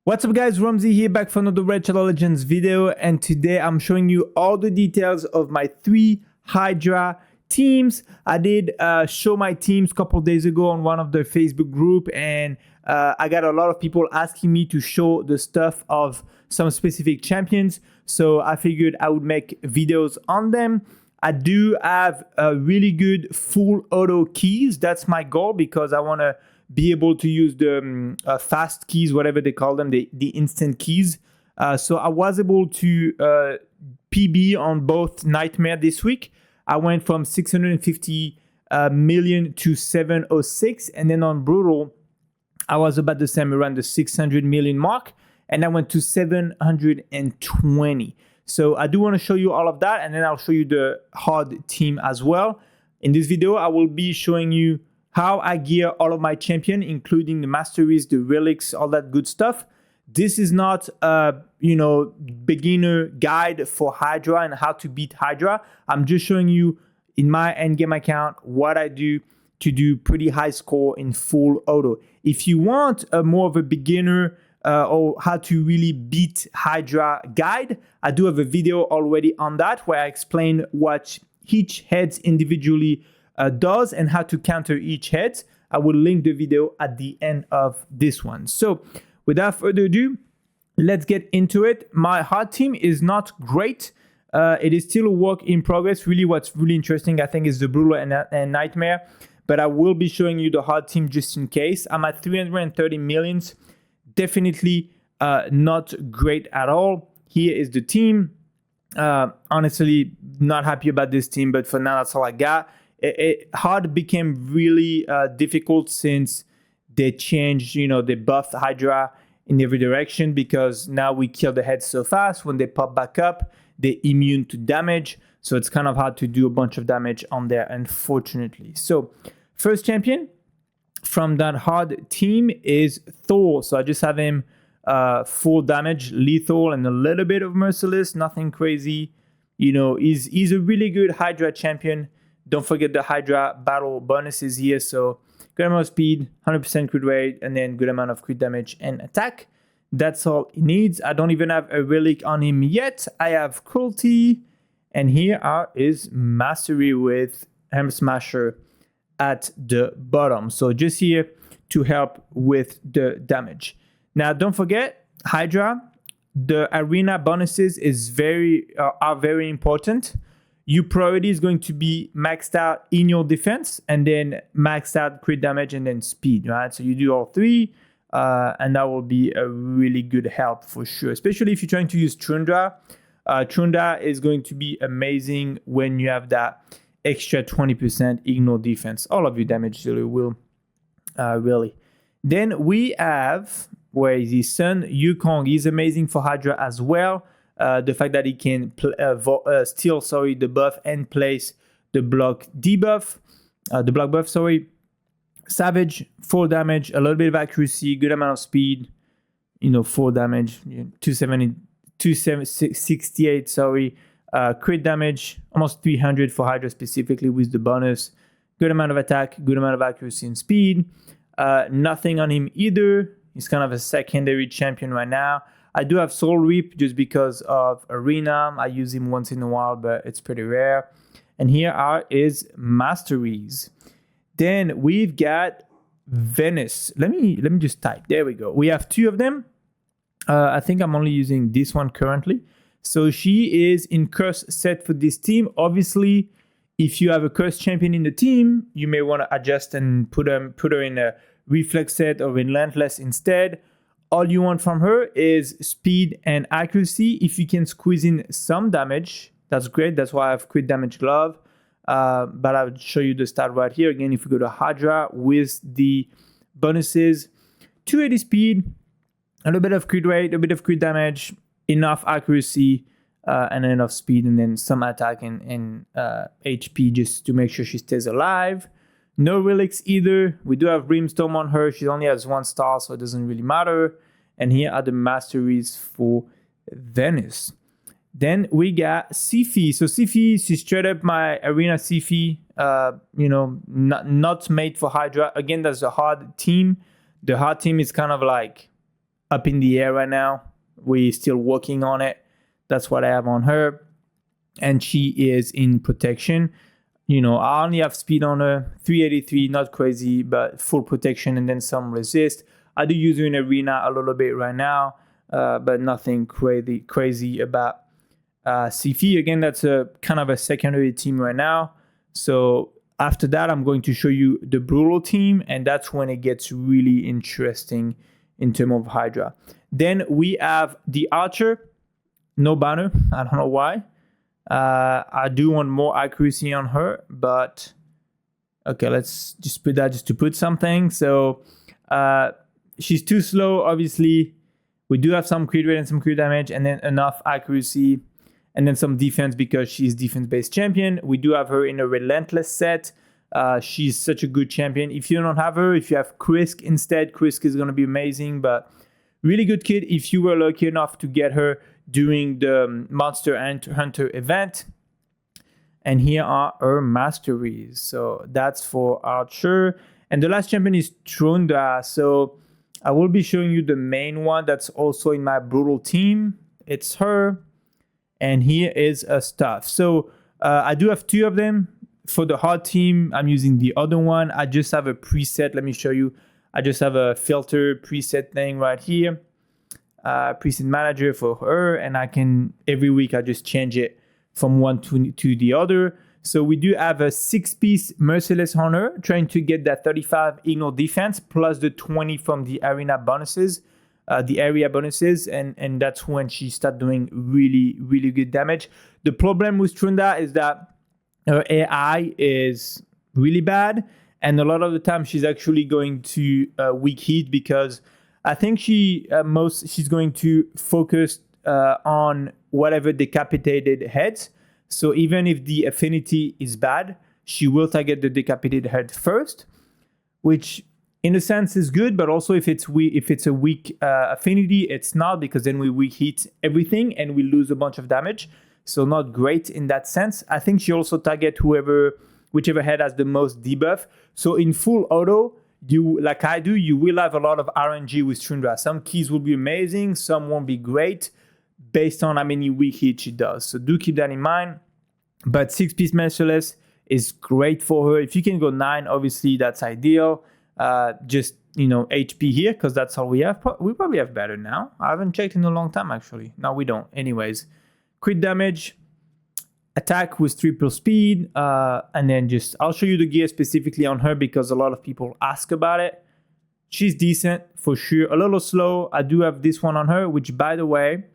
What's up guys, Ramsey here back for another Red Shadow Legends video, and today I'm showing you all the details of my 3 Hydra teams. I did show my teams a couple days ago on one of the Facebook group, and I got a lot of people asking me to show the stuff of some specific champions, so I figured I would make videos on them. I do have really good full auto keys. That's my goal because I want to be able to use the fast keys, whatever they call them, the instant keys. So I was able to PB on both Nightmare this week. I went from 650 million to 706. And then on Brutal, I was about the same, around the 600 million mark. And I went to 720. So I do want to show you all of that. And then I'll show you the hard team as well. In this video, I will be showing you how I gear all of my champion, including the masteries, the relics, all that good stuff. This is not a beginner guide for Hydra and how to beat Hydra. I'm just showing you in my endgame account what I do to do pretty high score in full auto. If you want a more of a beginner or how to really beat Hydra guide, I do have a video already on that where I explain what each heads individually does and how to counter each head. I will link the video at the end of this one. So without further ado, let's get into it. My hard team is not great. It is still a work in progress. Really, what's really interesting, I think, is the Brutal and Nightmare. But I will be showing you the hard team just in case. I'm at 330 millions. Definitely not great at all. Here is the team. Honestly, not happy about this team, but for now, that's all I got. Hard became really difficult since they changed, they buffed Hydra in every direction, because now we kill the heads so fast. When they pop back up, they're immune to damage. So it's kind of hard to do a bunch of damage on there, unfortunately. So first champion from that hard team is Thor. So I just have him full damage, lethal, and a little bit of merciless, nothing crazy. He's a really good Hydra champion. Don't forget the Hydra battle bonuses here. So good amount of speed, 100% crit rate, and then good amount of crit damage and attack. That's all he needs. I don't even have a relic on him yet. I have cruelty, and here is mastery with Hammer Smasher at the bottom. So just here to help with the damage. Now don't forget, Hydra, the arena bonuses are very important. Your priority is going to be maxed out in your defense, and then maxed out crit damage, and then speed, right? So you do all 3, and that will be a really good help for sure, especially if you're trying to use Tundra. Tundra is going to be amazing when you have that extra 20% ignore defense. All of your damage will, really. Then we have, where is his son? Yukong. He's amazing for Hydra as well. The fact that he can steal the buff and place the block debuff, the block buff, Savage, 4 damage, a little bit of accuracy, good amount of speed, 4 damage, 268, crit damage, almost 300 for Hydra specifically with the bonus, good amount of attack, good amount of accuracy and speed. Nothing on him either. He's kind of a secondary champion right now. I do have Soul Reap just because of Arena. I use him once in a while, but it's pretty rare. And here are his masteries. Then we've got Venice. Let me just type. There we go. We have 2 of them. I think I'm only using this one currently. So she is in curse set for this team. Obviously, if you have a curse champion in the team, you may want to adjust and put her in a reflex set or relentless instead. All you want from her is speed and accuracy. If you can squeeze in some damage, that's great. That's why I have crit damage glove. But I'll show you the stat right here. Again, if we go to Hydra with the bonuses, 280 speed, a little bit of crit rate, a bit of crit damage, enough accuracy, and enough speed, and then some attack and HP just to make sure she stays alive. No relics either. We do have Brimstone on her. She only has 1 star, so it doesn't really matter. And here are the masteries for Venice. Then we got Sifi. So Sifi, she's straight up my arena Sifi. Not made for Hydra. Again, that's a hard team. The hard team is kind of like up in the air right now. We're still working on it. That's what I have on her. And she is in protection. I only have speed on her, 383, not crazy, but full protection and then some resist. I do use her in arena a little bit right now, but nothing crazy about Sifi. Again, that's a kind of a secondary team right now. So after that, I'm going to show you the brutal team, and that's when it gets really interesting in terms of Hydra. Then we have the Archer, no banner. I don't know why. I do want more accuracy on her, but okay, let's just put that just to put something. So she's too slow, obviously. We do have some crit rate and some crit damage, and then enough accuracy, and then some defense because she's defense-based champion. We do have her in a relentless set. She's such a good champion. If you don't have her, if you have Krisk instead, Krisk is going to be amazing, but really good kid if you were lucky enough to get her during the Monster Hunter event. And here are her masteries. So that's for Archer. And the last champion is Trunda. So I will be showing you the main one that's also in my brutal team. It's her. And here is a stuff. So I do have two of them. For the hard team, I'm using the other one. I just have a preset. Let me show you. I just have a filter preset thing right here. Preset manager for her, and I can every week I just change it from one to the other. So we do have a 6-piece Merciless Hunter trying to get that 35 ignore defense plus the 20 from the arena bonuses, the area bonuses, and that's when she start doing really good damage. The problem with Trunda is that her AI is really bad, and a lot of the time she's actually going to weak hit because I think she's going to focus on whatever decapitated heads. So even if the affinity is bad, she will target the decapitated head first, which in a sense is good, but also if it's a weak affinity, it's not, because then we weak hit everything and we lose a bunch of damage. So not great in that sense. I think she also target whichever head has the most debuff. So in full auto, like I do, you will have a lot of RNG with Trunda. Some keys will be amazing, some won't be great based on how many weak hits she does. So do keep that in mind. But 6-piece Merciless is great for her. If you can go 9, obviously that's ideal. Just HP here, because that's all we have. We probably have better now. I haven't checked in a long time actually. No, we don't. Anyways, crit damage, attack with triple speed, and then I'll show you the gear specifically on her because a lot of people ask about it. She's decent for sure, a little slow. I do have this one on her, which by the way,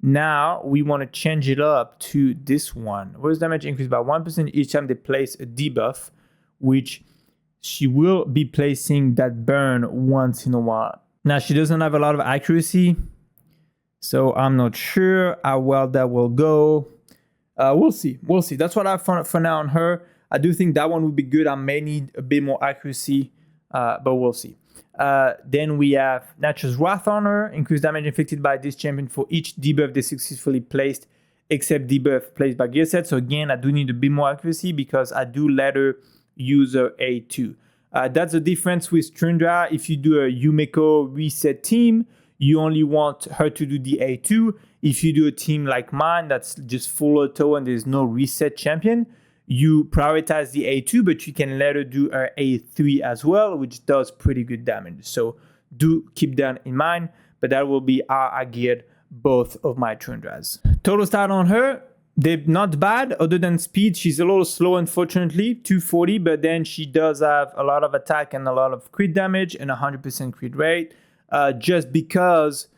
now we want to change it up to this one. Where's damage increased by 1% each time they place a debuff, which she will be placing that burn once in a while. Now she doesn't have a lot of accuracy, so I'm not sure how well that will go. We'll see. That's what I have for now on her. I do think that one would be good. I may need a bit more accuracy, but we'll see. Then we have Nature's Wrath on her. Increased damage inflicted by this champion for each debuff they successfully placed, except debuff placed by gear set. So again, I do need a bit more accuracy because I do let her use her A2. That's the difference with Trunda. If you do a Yumeko reset team, you only want her to do the A2. If you do a team like mine that's just full auto and there's no reset champion, you prioritize the A2, but you can let her do her A3 as well, which does pretty good damage. So do keep that in mind, but that will be how I geared both of my Trundras. Total stat on her, they're not bad other than speed. She's a little slow, unfortunately, 240, but then she does have a lot of attack and a lot of crit damage and 100% crit rate. Just because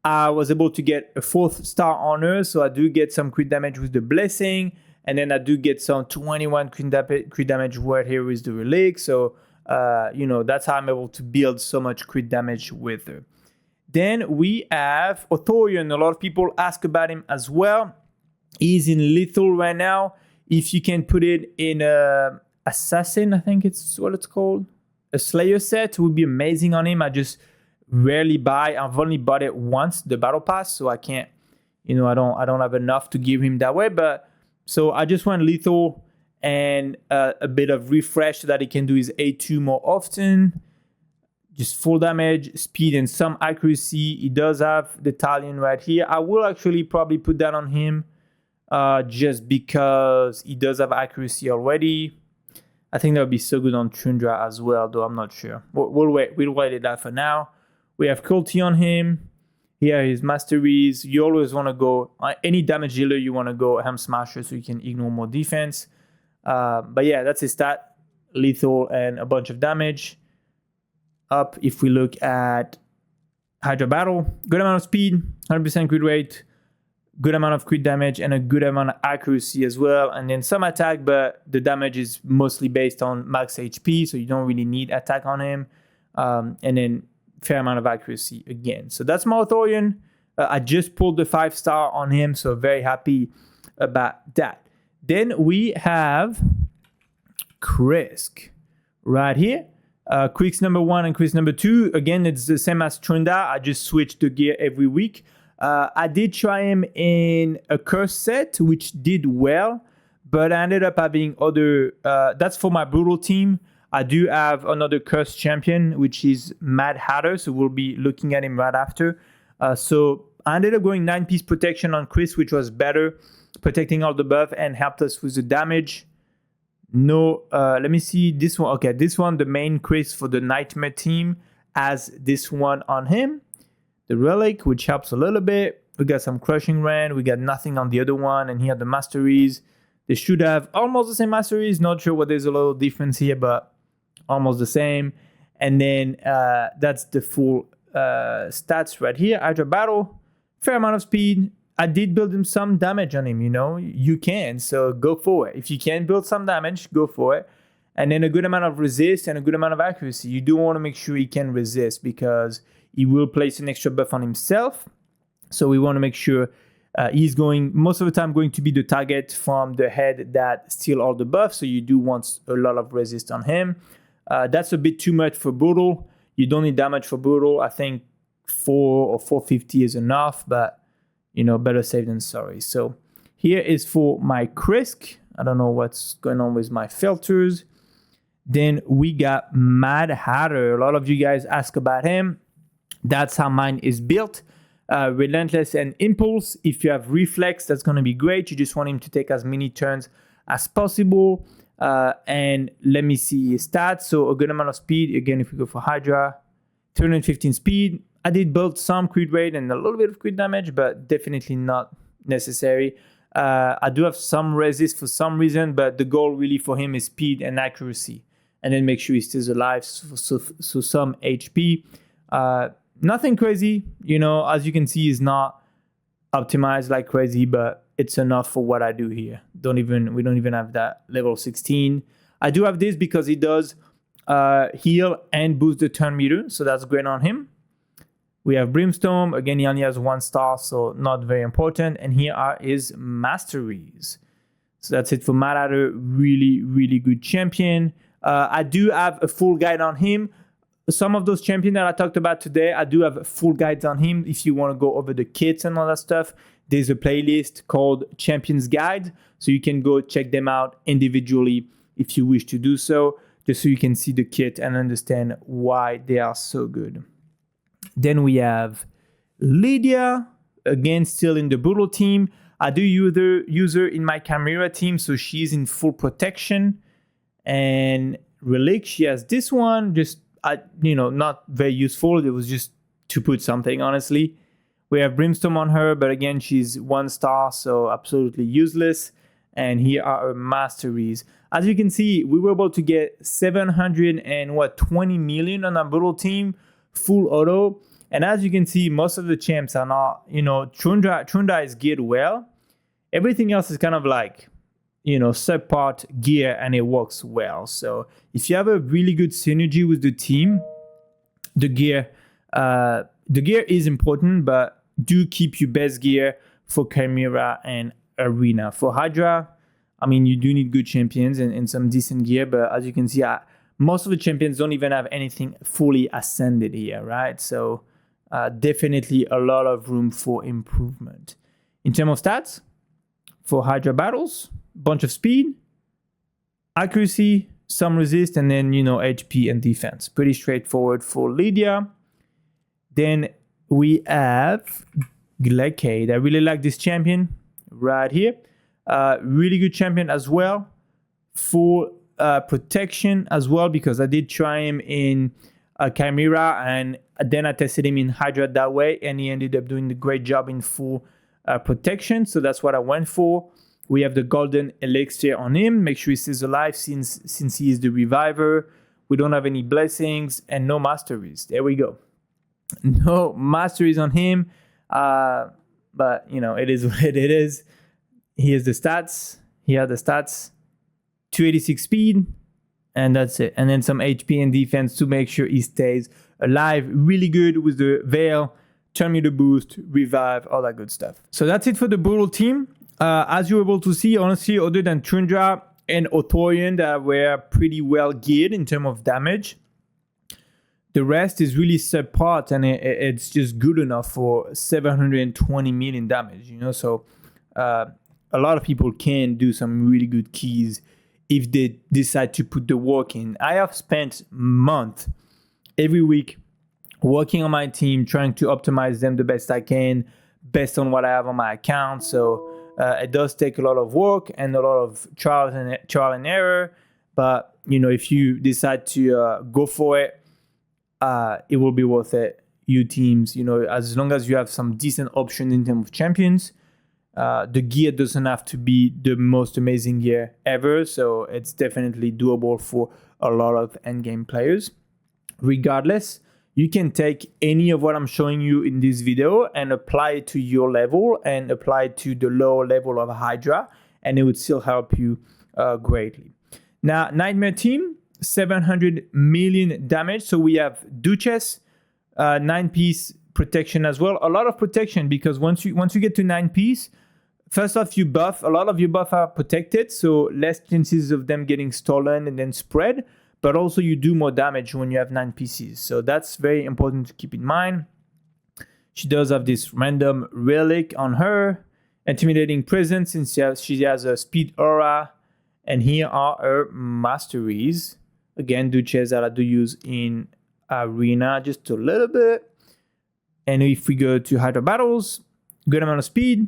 I was able to get a 4th star on her, so I do get some crit damage with the blessing, and then I do get some 21 crit damage right here with the relic. So that's how I'm able to build so much crit damage with her. Then we have Othorion. A lot of people ask about him as well. He's in lethal right now. If you can put it in a assassin, I think it's what it's called, a Slayer set, would be amazing on him. I just rarely buy. I've only bought it once, the battle pass, so I can't, I don't have enough to give him that way. But so I just want lethal and a bit of refresh so that he can do his A2 more often. just full damage, speed, and some accuracy. He does have the Talion right here. I will actually probably put that on him just because he does have accuracy already. I think that would be so good on Tundra as well, though I'm not sure. We'll wait it out for now. We have cruelty on him. Here his masteries. You always want to go, any damage dealer, you want to go Helm Smasher so you can ignore more defense. But yeah, that's his stat. Lethal and a bunch of damage. Up, if we look at Hydra Battle, good amount of speed, 100% crit rate, good amount of crit damage, and a good amount of accuracy as well. And then some attack, but the damage is mostly based on max HP, so you don't really need attack on him. And then fair amount of accuracy again. So that's Marathorian. I just pulled the 5-star on him, so very happy about that. Then we have Krisk right here. Krisk number 1 and Krisk number 2. Again, it's the same as Trunda. I just switch the gear every week. I did try him in a curse set, which did well, but I ended up having other... that's for my brutal team. I do have another curse champion, which is Mad Hatter, so we'll be looking at him right after. So I ended up going 9-piece protection on Krisk, which was better, protecting all the buff and helped us with the damage. No, let me see this one. Okay, this one, the main Krisk for the Nightmare team, has this one on him. The Relic, which helps a little bit. We got some Crushing Ran. We got nothing on the other one. And here the Masteries. They should have almost the same Masteries. Not sure what there's a little difference here, but almost the same. And then that's the full stats right here. Hydra Battle, fair amount of speed. I did build him some damage on him, you know. You can, so go for it. If you can build some damage, go for it. And then a good amount of resist and a good amount of accuracy. You do want to make sure he can resist because he will place an extra buff on himself. So we want to make sure he's going, most of the time, going to be the target from the head that steal all the buffs. So you do want a lot of resist on him. That's a bit too much for Brutal. You don't need damage for Brutal. I think 4 or 450 is enough, but you know, better safe than sorry. So here is for my Krisk. I don't know what's going on with my filters. Then we got Mad Hatter. A lot of you guys ask about him. That's how mine is built. Relentless and Impulse. If you have Reflex, that's going to be great. You just want him to take as many turns as possible. And let me see his stats. So a good amount of speed. Again, if we go for Hydra, 215 speed. I did build some crit rate and a little bit of crit damage, but definitely not necessary. I do have some resist for some reason, but the goal really for him is speed and accuracy. And then make sure he stays alive, so some HP. Nothing crazy, you know, as you can see, is not optimized like crazy, but it's enough for what I do here. We don't even have that level 16. I do have this because he does heal and boost the turn meter, so that's great on him. We have Brimstone. Again, he only has 1 star, so not very important. And here are his Masteries. So that's it for Mad Hatter. Really, really good champion. I do have a full guide on him. Some of those champions that I talked about today, I do have full guides on him. If you want to go over the kits and all that stuff, there's a playlist called Champions Guide. So you can go check them out individually if you wish to do so, just so you can see the kit and understand why they are so good. Then we have Lydia, again, still in the Brutal team. I do use her in my Chimera team, so she's in full protection. And Relic, she has this one, just, not very useful. It was just to put something, honestly. We have Brimstone on her, but again, she's 1 star, so absolutely useless. And here are her Masteries. As you can see, we were able to get 720 million on our Brutal team, full auto. And as you can see, most of the champs are not, Trunda is geared well. Everything else is kind of like, subpart gear, and it works well. So if you have a really good synergy with the team, the gear is important, but do keep your best gear for Chimera and Arena. For Hydra, I mean, you do need good champions and some decent gear, but as you can see, most of the champions don't even have anything fully ascended here, right? So definitely a lot of room for improvement. In terms of stats, for Hydra battles, bunch of speed, accuracy, some resist, and then, you know, HP and defense. Pretty straightforward for Lydia. Then we have Glycade. I really like this champion right here. Really good champion as well. Full protection as well, because I did try him in Chimera, and then I tested him in Hydra that way, and he ended up doing a great job in full protection. So that's what I went for. We have the golden elixir on him. Make sure he stays alive since he is the reviver. We don't have any blessings and no masteries. There we go. No masteries on him. But, you know, it is what it is. Here's the stats. Here are the stats. 286 speed. And that's it. And then some HP and defense to make sure he stays alive. Really good with the Veil, turn me the boost, revive, all that good stuff. So that's it for the Brutal team. As you were able to see, honestly, other than Tundra and Othorian that were pretty well geared in terms of damage, the rest is really subpar, and it's just good enough for 720 million damage, you know? So a lot of people can do some really good keys if they decide to put the work in. I have spent months every week working on my team, trying to optimize them the best I can, based on what I have on my account. So it does take a lot of work and a lot of trial and error. But, you know, if you decide to go for it, it will be worth it. You teams, you know, as long as you have some decent options in terms of champions, the gear doesn't have to be the most amazing gear ever. So it's definitely doable for a lot of endgame players. Regardless, you can take any of what I'm showing you in this video and apply it to your level and apply it to the lower level of Hydra, and it would still help you greatly. Now, Nightmare team, 700 million damage. So we have Duchess, 9-piece protection as well. A lot of protection, because once you get to 9-piece, first off, you buff. A lot of your buff are protected, so less chances of them getting stolen and then spread. But also you do more damage when you have 9 pieces. So that's very important to keep in mind. She does have this random relic on her. Intimidating presence, since she has a speed aura. And here are her masteries. Again, Duchess that I do use in Arena just a little bit. And if we go to Hydra battles, good amount of speed,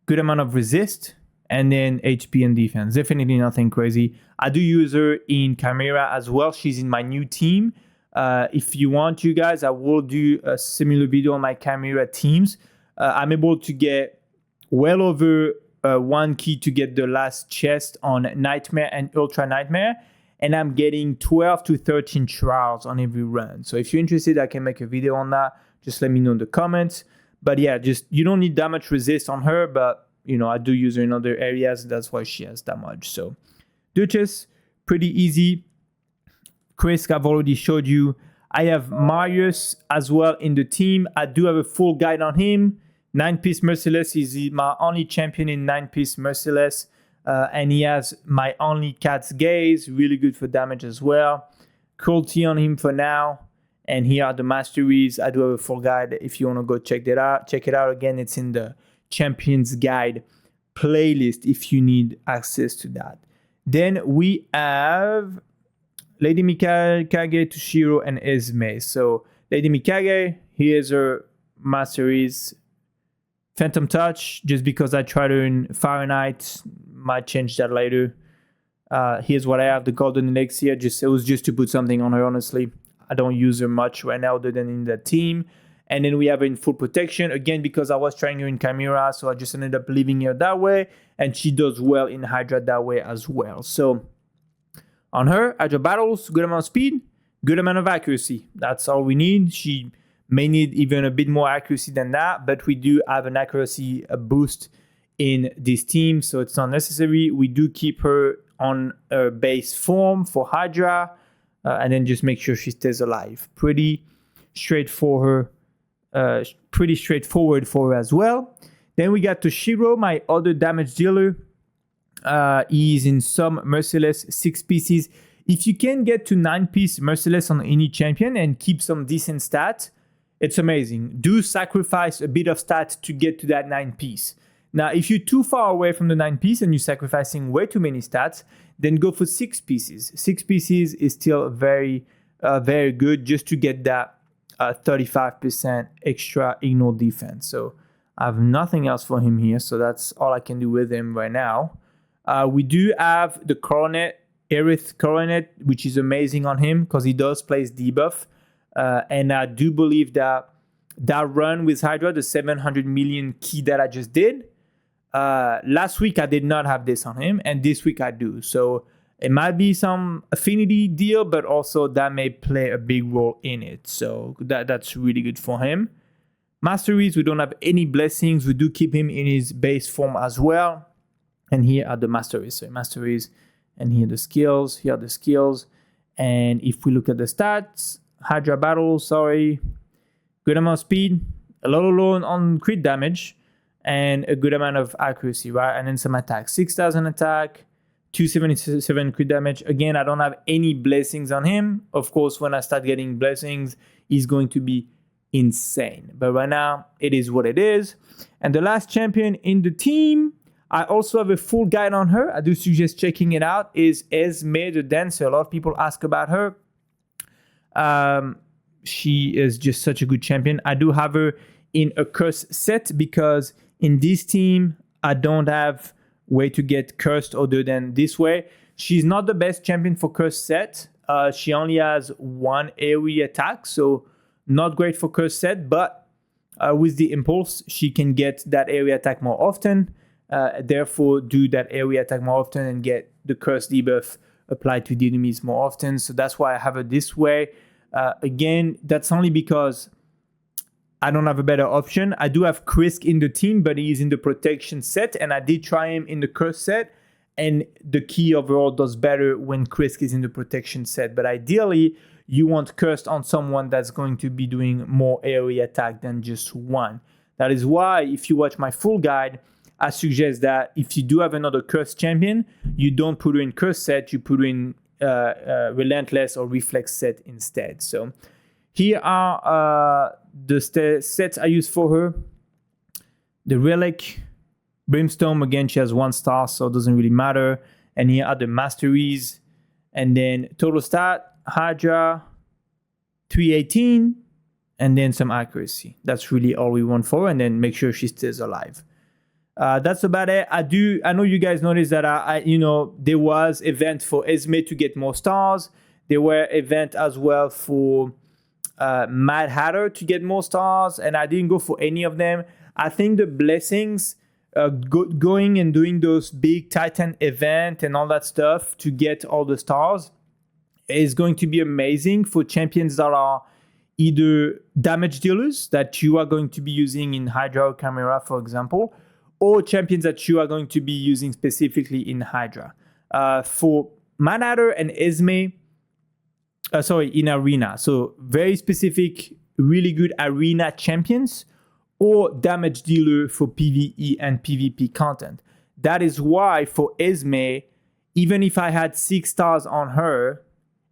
good amount of resist, and then HP and defense. Definitely nothing crazy. I do use her in Chimera as well. She's in my new team. If you want, you guys, I will do a similar video on my Chimera teams. I'm able to get well over 1 key to get the last chest on Nightmare and Ultra Nightmare. And I'm getting 12 to 13 trials on every run. So if you're interested, I can make a video on that. Just let me know in the comments. But yeah, just you don't need that much resist on her, but you know, I do use her in other areas. That's why she has that much. So Duchess, pretty easy. Chris, I've already showed you. I have Marius as well in the team. I do have a full guide on him. 9-piece Merciless is my only champion in 9-piece Merciless. And he has my only Cat's Gaze. Really good for damage as well. Cruelty on him for now. And here are the masteries. I do have a full guide if you want to go check it out. Check it out again. It's in the Champions Guide playlist if you need access to that. Then we have Lady Mikage, Toshiro, and Esme. So Lady Mikage, here's her masteries. Phantom Touch, just because I tried her in Fahrenheit, might change that later. Here's what I have, the Golden Elixir. It was just to put something on her, honestly. I don't use her much right now other than in the team. And then we have her in full protection, again, because I was trying her in Chimera, so I just ended up leaving her that way. And she does well in Hydra that way as well. So on her, Hydra battles, good amount of speed, good amount of accuracy. That's all we need. She may need even a bit more accuracy than that, but we do have an accuracy boost in this team, so it's not necessary. We do keep her on her base form for Hydra, and then just make sure she stays alive. Pretty straightforward for her as well. Then we got Toshiro, my other damage dealer. He's in some Merciless 6 pieces. If you can get to 9-piece Merciless on any champion and keep some decent stats, it's amazing. Do sacrifice a bit of stats to get to that 9-piece. Now, if you're too far away from the 9-piece and you're sacrificing way too many stats, then go for 6 pieces. 6 pieces is still very good just to get that 35% extra ignore defense. So I have nothing else for him here. So that's all I can do with him right now. We do have the Coronet, Aerith Coronet, which is amazing on him because he does place debuff. And I do believe that run with Hydra, the 700 million key that I just did, last week I did not have this on him, and this week I do. So it might be some affinity deal, but also that may play a big role in it. So that's really good for him. Masteries, we don't have any blessings. We do keep him in his base form as well. And here are the masteries. So masteries, and here the skills. Here are the skills. And if we look at the stats, Hydra battle, good amount of speed, a lot of low on crit damage, and a good amount of accuracy, right? And then some attack. 6,000 attack, 277 crit damage. Again, I don't have any blessings on him. Of course, when I start getting blessings, he's going to be insane. But right now, it is what it is. And the last champion in the team, I also have a full guide on her. I do suggest checking it out, is Esme the Dancer. A lot of people ask about her. She is just such a good champion. I do have her in a curse set because in this team, I don't have way to get cursed other than this way. She's not the best champion for curse set. She only has 1 AoE attack, so not great for curse set, but with the impulse, she can get that AoE attack more often. Therefore, do that AoE attack more often and get the curse debuff applied to the enemies more often. So that's why I have it this way. Again, that's only because I don't have a better option. I do have Krisk in the team, but he's in the protection set, and I did try him in the curse set, and the key overall does better when Krisk is in the protection set. But ideally, you want cursed on someone that's going to be doing more AoE attack than just 1. That is why, if you watch my full guide, I suggest that if you do have another cursed champion, you don't put her in curse set, you put her in relentless or reflex set instead. So here are the sets I use for her. The Relic, Brimstone, again, she has 1 star, so it doesn't really matter. And here are the masteries. And then total stat, Hydra, 318, and then some accuracy. That's really all we want for her, and then make sure she stays alive. That's about it. I know you guys noticed that there was event for Esme to get more stars. There were event as well for Mad Hatter to get more stars, and I didn't go for any of them. I think the blessings, going and doing those big Titan event and all that stuff to get all the stars is going to be amazing for champions that are either damage dealers that you are going to be using in Hydra or Chimera, for example, or champions that you are going to be using specifically in Hydra. For Mad Hatter and Esme, in Arena. So very specific, really good Arena champions or damage dealer for PvE and PvP content. That is why for Esme, even if I had 6 stars on her,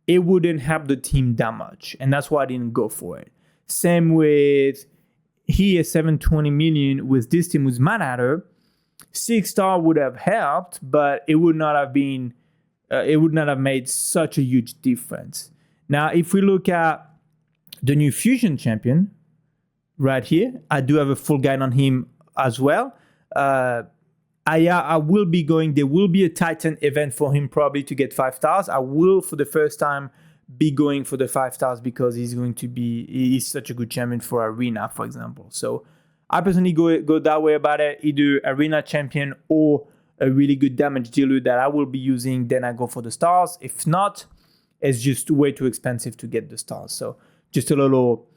it wouldn't help the team that much. And that's why I didn't go for it. Same with here, 720 million with this team with Mad Hatter. 6 star would have helped, but it would not have been, it would not have made such a huge difference. Now, if we look at the new Fusion champion right here, I do have a full guide on him as well. I will be going, there will be a Titan event for him probably to get 5 stars. I will, for the first time, be going for the 5 stars because he's such a good champion for Arena, for example. So I personally go that way about it, either Arena champion or a really good damage dealer that I will be using, then I go for the stars. If not, it's just way too expensive to get the stars. So just a little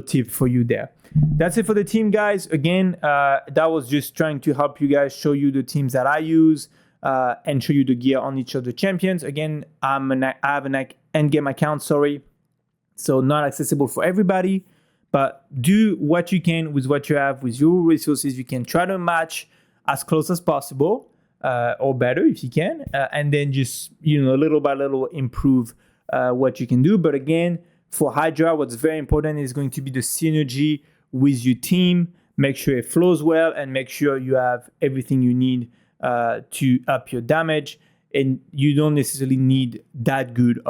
tip for you there. That's it for the team, guys. Again, that was just trying to help you guys, show you the teams that I use, and show you the gear on each of the champions. Again, I have an endgame account, so not accessible for everybody, but do what you can with what you have, with your resources. You can try to match as close as possible, or better if you can, and then just, little by little improve what you can do. But again, for Hydra, what's very important is going to be the synergy with your team. make sure it flows well, and make sure you have everything you need to up your damage. And you don't necessarily need that good